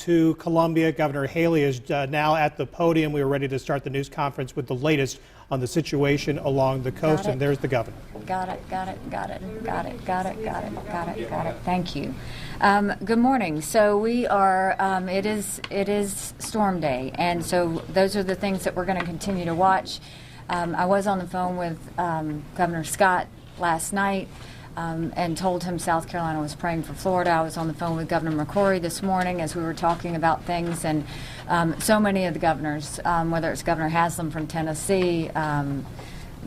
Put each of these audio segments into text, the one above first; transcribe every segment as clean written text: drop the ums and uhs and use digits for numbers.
to Columbia. Governor Haley is now at the podium. We are ready to start the news conference with the latest on the situation along the coast. And there's the governor. Got it. Thank you. Good morning. So we are, it is storm day. And so those are the things that we're going to continue to watch. I was on the phone with Governor Scott last night and told him South Carolina was praying for Florida. I was on the phone with Governor McCrory this morning as we were talking about things, and so many of the governors, whether it's Governor Haslam from Tennessee,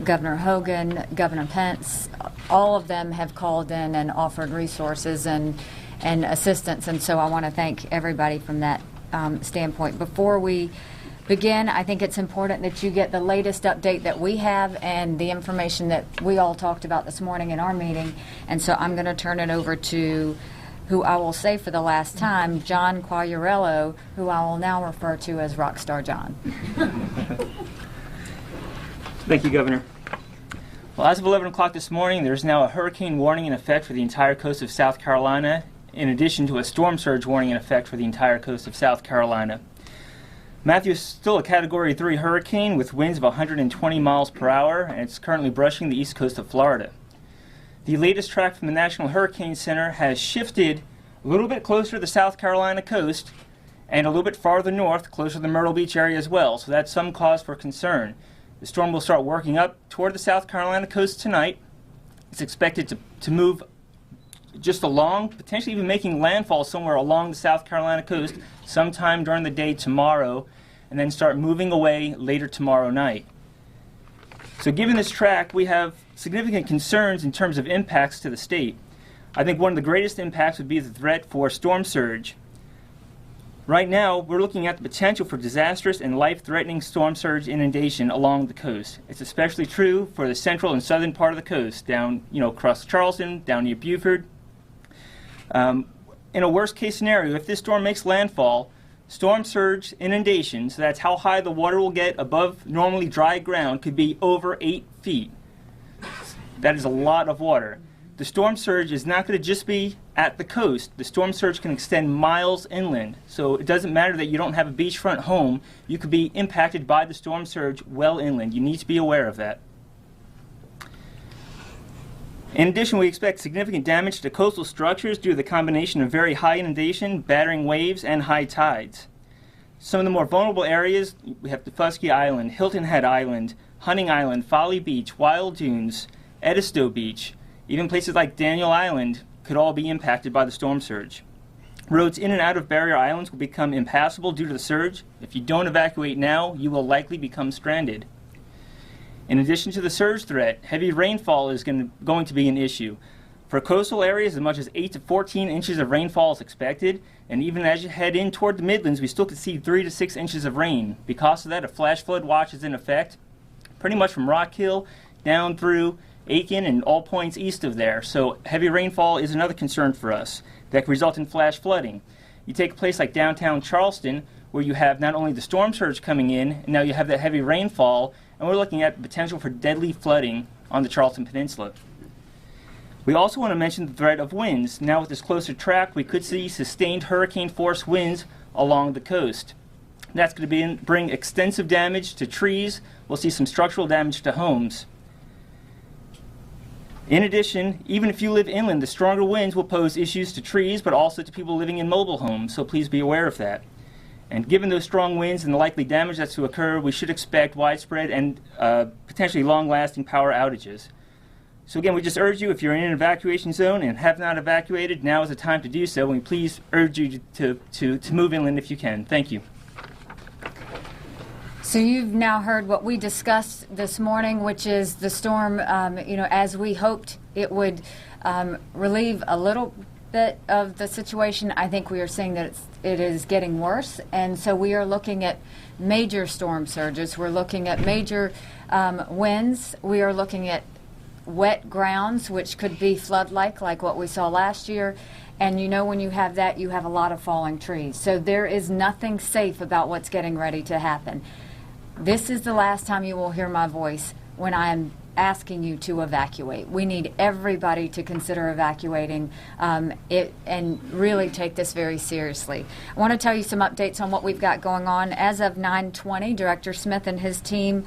Governor Hogan, Governor Pence, all of them have called in and offered resources and assistance, and so I want to thank everybody from that standpoint. Before we begin, I think it's important that you get the latest update that we have and the information that we all talked about this morning in our meeting. And so I'm going to turn it over to who I will say for the last time, John Quagliarello, who I will now refer to as Rockstar John. Thank you, Governor. Well, as of 11 o'clock this morning, there is now a hurricane warning in effect for the entire coast of South Carolina, in addition to a storm surge warning in effect for the entire coast of South Carolina. Matthew is still a Category 3 hurricane with winds of 120 miles per hour, and it's currently brushing the east coast of Florida. The latest track from the National Hurricane Center has shifted a little bit closer to the South Carolina coast and a little bit farther north, closer to the Myrtle Beach area as well, so that's some cause for concern. The storm will start working up toward the South Carolina coast tonight. It's expected to move just along, potentially even making landfall somewhere along the South Carolina coast sometime during the day tomorrow, and then start moving away later tomorrow night. So given this track, we have significant concerns in terms of impacts to the state. I think one of the greatest impacts would be the threat for storm surge. Right now, we're looking at the potential for disastrous and life-threatening storm surge inundation along the coast. It's especially true for the central and southern part of the coast, down, across Charleston, down near Beaufort. In a worst-case scenario, if this storm makes landfall, storm surge inundation, so that's how high the water will get above normally dry ground, could be over 8 feet. That is a lot of water. The storm surge is not going to just be at the coast. The storm surge can extend miles inland. So it doesn't matter that you don't have a beachfront home. You could be impacted by the storm surge well inland. You need to be aware of that. In addition, we expect significant damage to coastal structures due to the combination of very high inundation, battering waves, and high tides. Some of the more vulnerable areas, we have Defusky Island, Hilton Head Island, Hunting Island, Folly Beach, Wild Dunes, Edisto Beach, even places like Daniel Island could all be impacted by the storm surge. Roads in and out of barrier islands will become impassable due to the surge. If you don't evacuate now, you will likely become stranded. In addition to the surge threat, heavy rainfall is going to be an issue. For coastal areas, as much as 8 to 14 inches of rainfall is expected, and even as you head in toward the Midlands, we still could see 3 to 6 inches of rain. Because of that, a flash flood watch is in effect, pretty much from Rock Hill down through Aiken and all points east of there. So heavy rainfall is another concern for us that could result in flash flooding. You take a place like downtown Charleston, where you have not only the storm surge coming in, and now you have that heavy rainfall, and we're looking at the potential for deadly flooding on the Charleston Peninsula. We also want to mention the threat of winds. Now with this closer track, we could see sustained hurricane-force winds along the coast. That's going to bring extensive damage to trees. We'll see some structural damage to homes. In addition, even if you live inland, the stronger winds will pose issues to trees, but also to people living in mobile homes, so please be aware of that. And given those strong winds and the likely damage that's to occur, we should expect widespread and potentially long-lasting power outages. So again, we just urge you, if you're in an evacuation zone and have not evacuated, now is the time to do so, and we please urge you to move inland if you can. Thank you. So you've now heard what we discussed this morning, which is the storm, as we hoped it would relieve a little bit of the situation. I think we are seeing that it is getting worse, and so we are looking at major storm surges. We're looking at major winds. We are looking at wet grounds, which could be flood-like, like what we saw last year. And when you have that, you have a lot of falling trees. So there is nothing safe about what's getting ready to happen. This is the last time you will hear my voice when I am asking you to evacuate. We need everybody to consider evacuating it and really take this very seriously. I want to tell you some updates on what we've got going on. As of 9:20, Director Smith and his team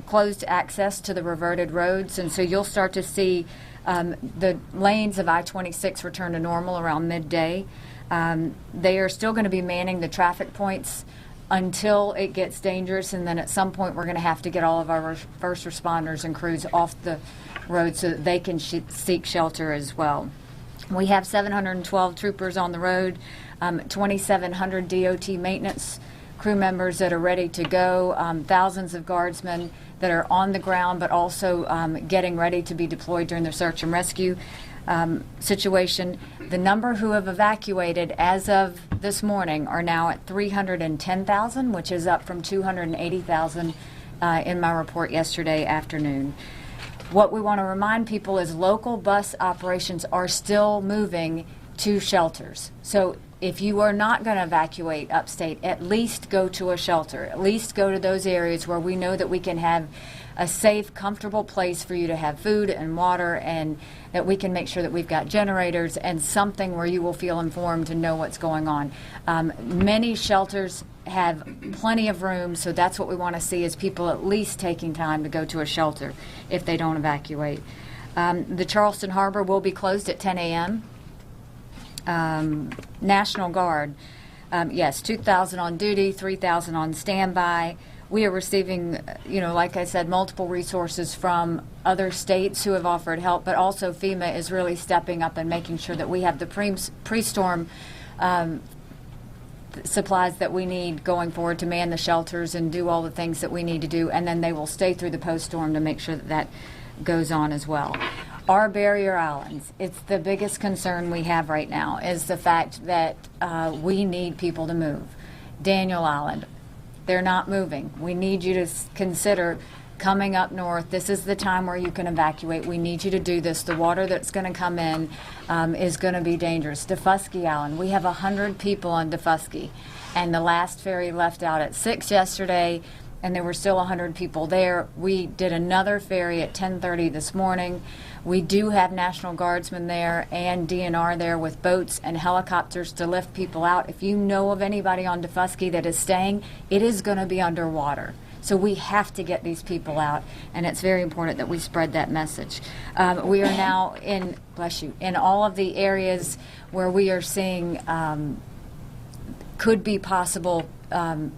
closed access to the reverted roads, and so you'll start to see the lanes of I-26 return to normal around midday. They are still going to be manning the traffic points until it gets dangerous, and then at some point we're going to have to get all of our first responders and crews off the road so that they can seek shelter as well. We have 712 troopers on the road, 2,700 DOT maintenance crew members that are ready to go, thousands of guardsmen that are on the ground but also getting ready to be deployed during the search and rescue situation. The number who have evacuated as of this morning are now at 310,000, which is up from 280,000 in my report yesterday afternoon. What we want to remind people is local bus operations are still moving to shelters. So if you are not going to evacuate upstate, at least go to a shelter. At least go to those areas where we know that we can have a safe, comfortable place for you to have food and water, and that we can make sure that we've got generators and something where you will feel informed and know what's going on. Many shelters have plenty of room, so that's what we want to see, is people at least taking time to go to a shelter if they don't evacuate. The Charleston Harbor will be closed at 10 a.m. National Guard, yes, 2,000 on duty, 3,000 on standby. We are receiving, like I said, multiple resources from other states who have offered help, but also FEMA is really stepping up and making sure that we have the pre-storm supplies that we need going forward to man the shelters and do all the things that we need to do, and then they will stay through the post-storm to make sure that that goes on as well. Our barrier islands, it's the biggest concern we have right now, is the fact that we need people to move. Daniel Island, they're not moving. We need you to consider coming up north. This is the time where you can evacuate. We need you to do this. The water that's going to come in is going to be dangerous. Daufuskie Island, we have 100 people on Daufuskie, and the last ferry left out at 6 yesterday, and there were still 100 people there. We did another ferry at 10:30 this morning. We do have National Guardsmen there and DNR there with boats and helicopters to lift people out. If you know of anybody on Daufuskie that is staying, it is going to be underwater. So we have to get these people out, and it's very important that we spread that message. We are now in all of the areas where we are seeing could be possible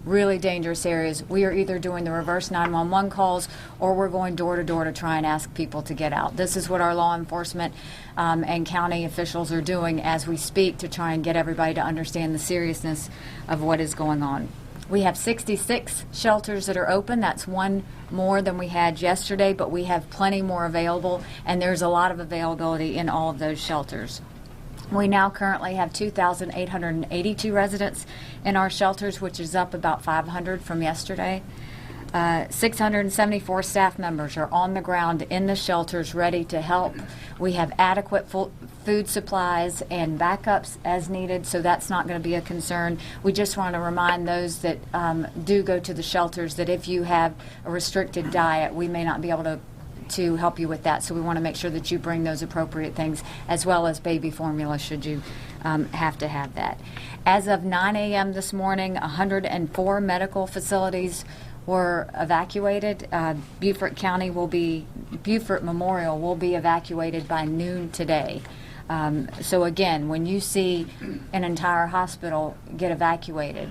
really dangerous areas. We are either doing the reverse 911 calls, or we're going door to door to try and ask people to get out. This is what our law enforcement and county officials are doing as we speak to try and get everybody to understand the seriousness of what is going on. We have 66 shelters that are open. That's one more than we had yesterday, but we have plenty more available, and there's a lot of availability in all of those shelters. We now currently have 2,882 residents in our shelters, which is up about 500 from yesterday. 674 staff members are on the ground in the shelters ready to help. We have adequate food supplies and backups as needed, so that's not going to be a concern. We just want to remind those that do go to the shelters that if you have a restricted diet, we may not be able to help you with that. So we want to make sure that you bring those appropriate things, as well as baby formula should you have to have that. As of 9 a.m. this morning, 104 medical facilities were evacuated. Beaufort Memorial will be evacuated by noon today. So again, when you see an entire hospital get evacuated,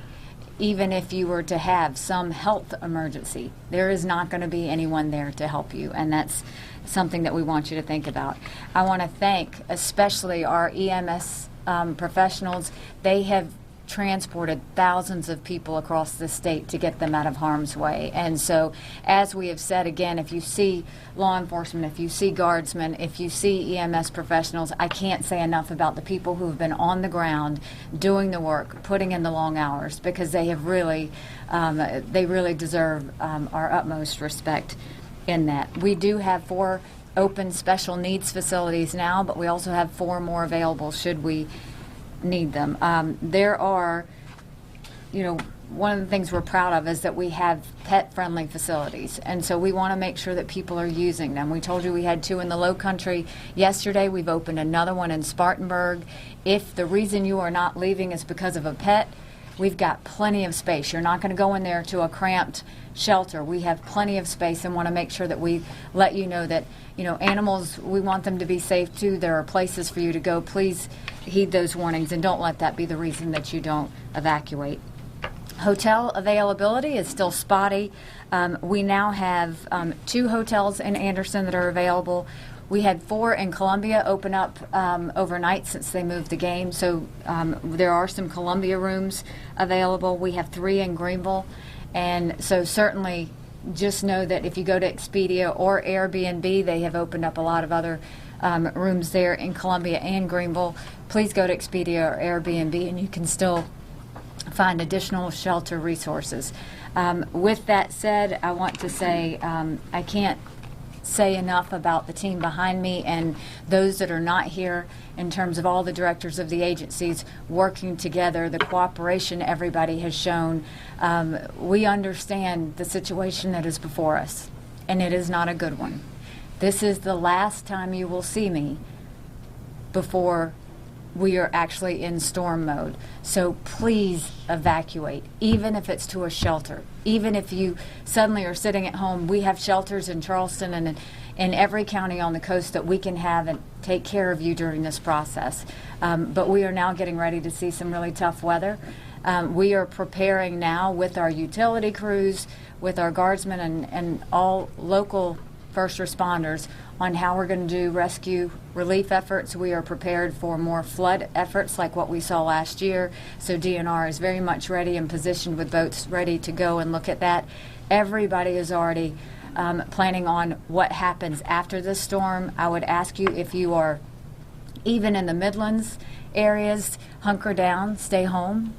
even if you were to have some health emergency, there is not going to be anyone there to help you, and that's something that we want you to think about. I want to thank especially our EMS professionals. They have transported thousands of people across the state to get them out of harm's way. And so, as we have said again, if you see law enforcement, if you see guardsmen, if you see EMS professionals, I can't say enough about the people who have been on the ground doing the work, putting in the long hours, because they have really, they really deserve our utmost respect in that. We do have 4 open special needs facilities now, but we also have 4 more available should we need them. There are, one of the things we're proud of is that we have pet-friendly facilities, and so we want to make sure that people are using them. We told you we had 2 in the Low Country yesterday. We've opened another one in Spartanburg. If the reason you are not leaving is because of a pet, we've got plenty of space. You're not going to go in there to a cramped shelter. We have plenty of space and want to make sure that we let you know that, animals, we want them to be safe too. There are places for you to go. Please heed those warnings and don't let that be the reason that you don't evacuate. Hotel availability is still spotty. We now have 2 hotels in Anderson that are available. We had 4 in Columbia open up overnight since they moved the game, so there are some Columbia rooms available. We have 3 in Greenville, and so certainly just know that if you go to Expedia or Airbnb, they have opened up a lot of other rooms there in Columbia and Greenville. Please go to Expedia or Airbnb, and you can still find additional shelter resources. With that said, I want to say I can't say enough about the team behind me and those that are not here in terms of all the directors of the agencies working together, the cooperation everybody has shown. We understand the situation that is before us, and it is not a good one. This is the last time you will see me before we are actually in storm mode. So please evacuate, even if it's to a shelter. Even if you suddenly are sitting at home, we have shelters in Charleston and in every county on the coast that we can have and take care of you during this process. But we are now getting ready to see some really tough weather. We are preparing now with our utility crews, with our guardsmen and all local first responders on how we're going to do rescue relief efforts. We are prepared for more flood efforts like what we saw last year. So DNR is very much ready and positioned with boats ready to go and look at that. Everybody is already planning on what happens after this storm. I would ask you, if you are even in the Midlands areas, hunker down, stay home.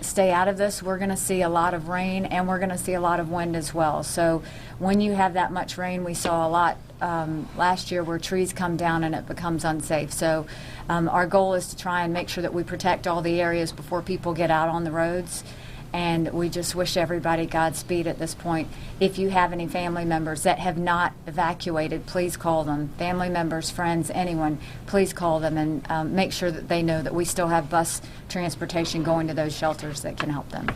Stay out of this. We're going to see a lot of rain and we're going to see a lot of wind as well. So when you have that much rain, we saw a lot last year where trees come down and it becomes unsafe. So our goal is to try and make sure that we protect all the areas before people get out on the roads. And we just wish everybody Godspeed at this point. If you have any family members that have not evacuated, please call them. Family members, friends, anyone, please call them and make sure that they know that we still have bus transportation going to those shelters that can help them.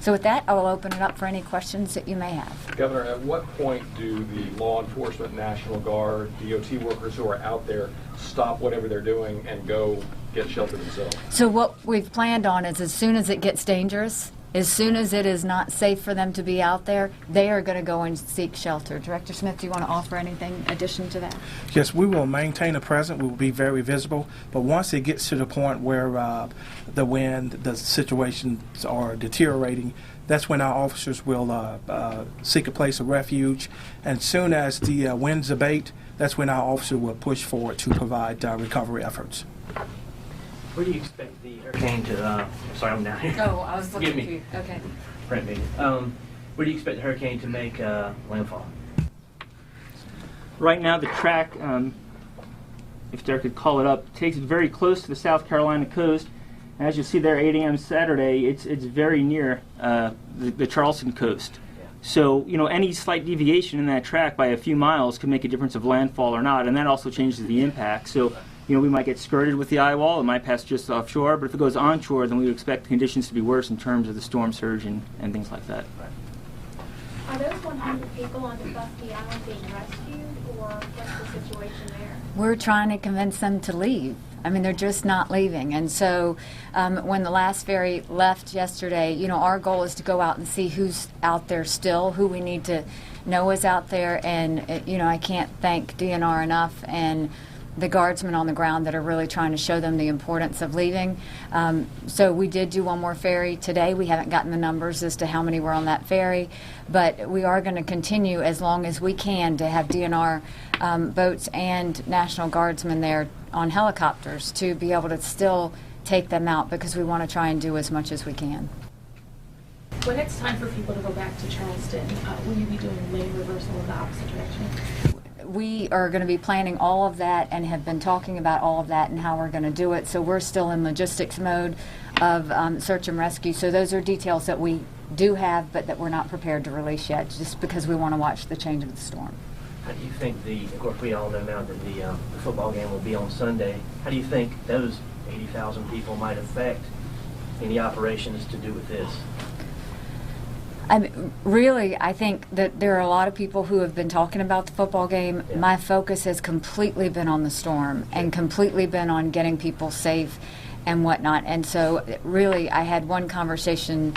So with that, I will open it up for any questions that you may have. Governor, at what point do the law enforcement, National Guard, DOT workers who are out there stop whatever they're doing and go get shelter themselves? So what we've planned on is as soon as it gets dangerous, as soon as it is not safe for them to be out there, they are going to go and seek shelter. Director Smith, do you want to offer anything in addition to that? Yes, we will maintain a presence. We will be very visible. But once it gets to the point where the wind, the situations are deteriorating, that's when our officers will seek a place of refuge. And as soon as the winds abate, that's when our officer will push forward to provide recovery efforts. Where do you expect the hurricane to, sorry, I'm down here. Oh, I was looking Forgive for me. you. Okay. Print me. Where do you expect the hurricane to make landfall? Right now, the track, if Derek could call it up, takes it very close to the South Carolina coast. And as you'll see there, 8 a.m. Saturday, it's very near the Charleston coast. So, any slight deviation in that track by a few miles could make a difference of landfall or not, and that also changes the impact. So, we might get skirted with the eye wall, it might pass just offshore, but if it goes onshore, then we would expect the conditions to be worse in terms of the storm surge and things like that. Are those 100 people on Defusky Island being rescued, or what's the situation there? We're trying to convince them to leave. I mean, they're just not leaving. And so when the last ferry left yesterday, our goal is to go out and see who's out there still, who we need to know is out there. And, I can't thank DNR enough and the guardsmen on the ground that are really trying to show them the importance of leaving. So we did do one more ferry today. We haven't gotten the numbers as to how many were on that ferry, but we are going to continue as long as we can to have DNR boats and National Guardsmen there on helicopters to be able to still take them out, because we want to try and do as much as we can. When it's time for people to go back to Charleston, will you be doing lane reversal in the opposite direction? We are going to be planning all of that and have been talking about all of that and how we're going to do it. So we're still in logistics mode. of search and rescue. So those are details that we do have, but that we're not prepared to release yet, just because we want to watch the change of the storm. How do you think of course, we all know now that the football game will be on Sunday. How do you think those 80,000 people might affect any operations to do with this? Really, I think that there are a lot of people who have been talking about the football game. Yeah. My focus has completely been on the storm and completely been on getting people safe and whatnot. And so really, I had one conversation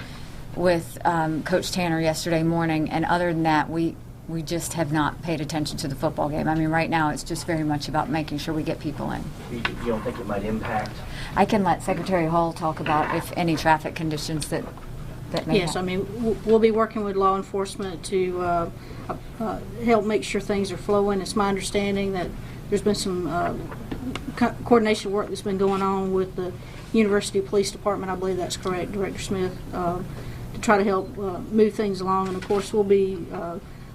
with Coach Tanner yesterday morning, and other than that, we just have not paid attention to the football game. I mean, right now it's just very much about making sure we get people in. You don't think it might impact? I can let Secretary Hull talk about if any traffic conditions that may Yes, happen. I mean, we'll be working with law enforcement to help make sure things are flowing. It's my understanding that there's been some coordination work that's been going on with the University Police Department. I believe that's correct, Director Smith, to try to help move things along. And of course, we'll be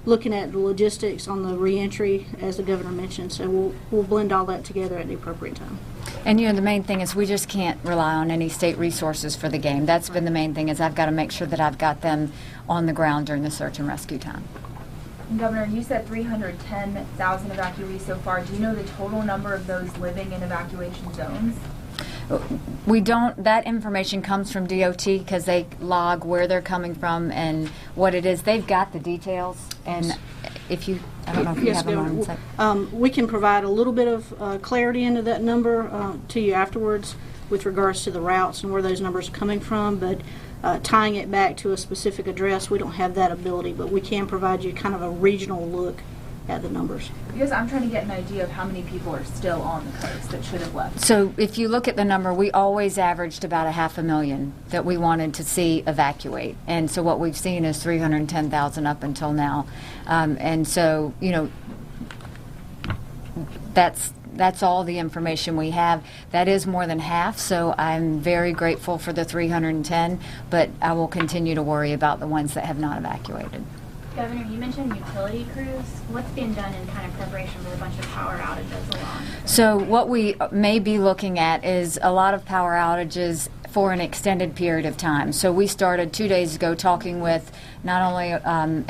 looking at the logistics on the reentry, as the governor mentioned. So we'll blend all that together at the appropriate time. And the main thing is we just can't rely on any state resources for the game. That's been the main thing, is I've got to make sure that I've got them on the ground during the search and rescue time. Governor, you said 310,000 evacuees so far. Do you know the total number of those living in evacuation zones? We don't, that information comes from DOT because they log where they're coming from and what it is. They've got the details, and if you, I don't know if you have them on. Governor. We can provide a little bit of clarity into that number to you afterwards with regards to the routes and where those numbers are coming from, but tying it back to a specific address, we don't have that ability, but we can provide you kind of a regional look at the numbers. Because I'm trying to get an idea of how many people are still on the coast that should have left. So if you look at the number, we always averaged about 500,000 that we wanted to see evacuate. And so what we've seen is 310,000 up until now. And so, that's all the information we have. That is more than half, so I'm very grateful for the 310, but I will continue to worry about the ones that have not evacuated. Governor, you mentioned utility crews. What's being done in kind of preparation for a bunch of power outages along? So what we may be looking at is a lot of power outages for an extended period of time. So we started 2 days ago talking with not only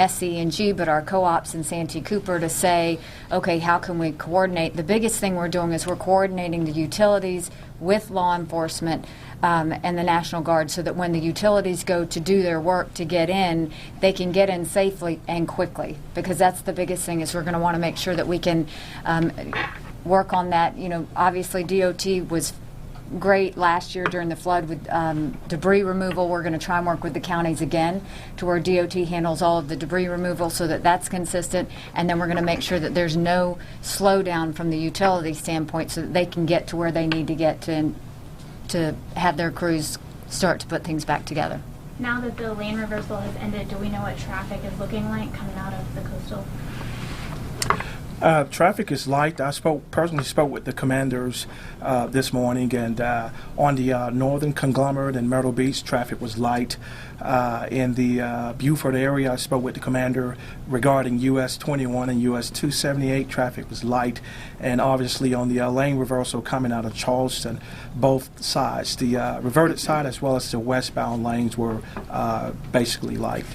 SC&G but our co-ops in Santee Cooper to say, okay, how can we coordinate? The biggest thing we're doing is we're coordinating the utilities with law enforcement and the National Guard, so that when the utilities go to do their work to get in, they can get in safely and quickly, because that's the biggest thing, is we're going to want to make sure that we can work on that. Obviously DOT was great last year during the flood with debris removal. We're going to try and work with the counties again to where DOT handles all of the debris removal so that that's consistent, and then we're going to make sure that there's no slowdown from the utility standpoint so that they can get to where they need to get to have their crews start to put things back together. Now that the lane reversal has ended, do we know what traffic is looking like coming out of the coastal? Traffic is light. I personally spoke with the commanders this morning, and on the northern conglomerate in Myrtle Beach, traffic was light. In the Beaufort area, I spoke with the commander regarding US 21 and US 278. Traffic was light, and obviously on the lane reversal coming out of Charleston, both sides, the reverted side as well as the westbound lanes, were basically light.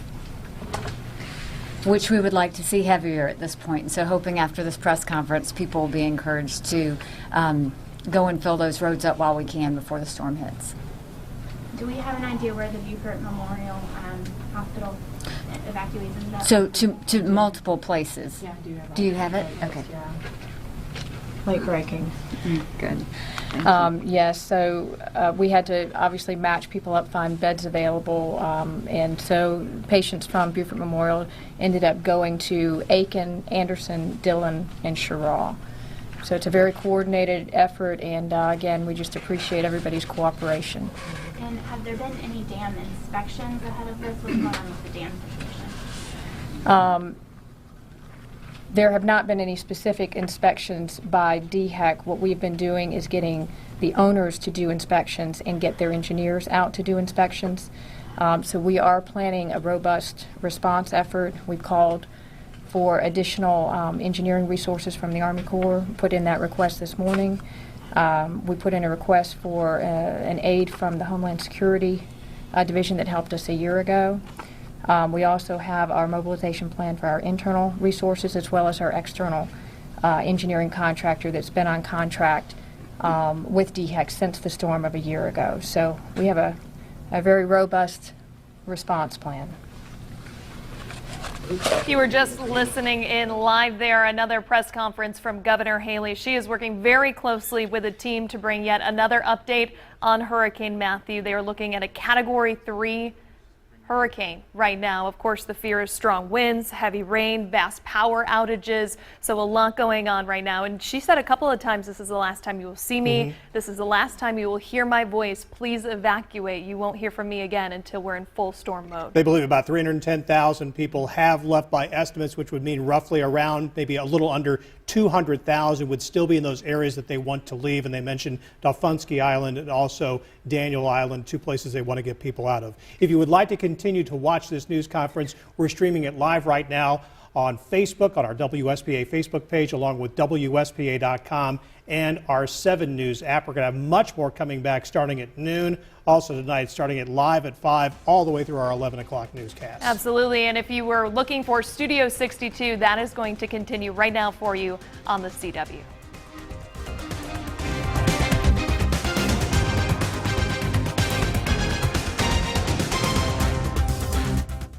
Which we would like to see heavier at this point. And so hoping after this press conference, people will be encouraged to go and fill those roads up while we can before the storm hits. Do we have an idea where the Beaufort Memorial Hospital evacuees ended up? So to multiple places. Yeah, I do have. Do you have it? Okay. Yeah. Late breaking. Good. Yes, so we had to obviously match people up, find beds available, and so patients from Beaufort Memorial ended up going to Aiken, Anderson, Dillon, and Cheraw. So it's a very coordinated effort, and again, we just appreciate everybody's cooperation. And have there been any dam inspections ahead of this? What's going on with the dam situation? There have not been any specific inspections by DHEC. What we've been doing is getting the owners to do inspections and get their engineers out to do inspections. So we are planning a robust response effort. We've called for additional engineering resources from the Army Corps, put in that request this morning. We put in a request for an aid from the Homeland Security Division that helped us a year ago. We also have our mobilization plan for our internal resources as well as our external engineering contractor that's been on contract with DHEC since the storm of a year ago. So we have a very robust response plan. You were just listening in live there, another press conference from Governor Haley. She is working very closely with a team to bring yet another update on Hurricane Matthew. They are looking at a Category 3 hurricane right now. Of course, the fear is strong winds, heavy rain, vast power outages, so a lot going on right now. And she said a couple of times, this is the last time you will see me. This is the last time you will hear my voice. Please evacuate. You won't hear from me again until we're in full storm mode. They believe about 310,000 people have left by estimates, which would mean roughly around maybe a little under 200,000 would still be in those areas that they want to leave. And they mentioned Dauphinski Island and also Daniel Island, two places they want to get people out of. If you would like to continue to watch this news conference, we're streaming it live right now on Facebook, on our WSPA Facebook page, along with WSPA.com and our 7 News app. We're going to have much more coming back starting at noon. Also tonight, starting at live at 5, all the way through our 11 o'clock newscast. Absolutely. And if you were looking for Studio 62, that is going to continue right now for you on the CW.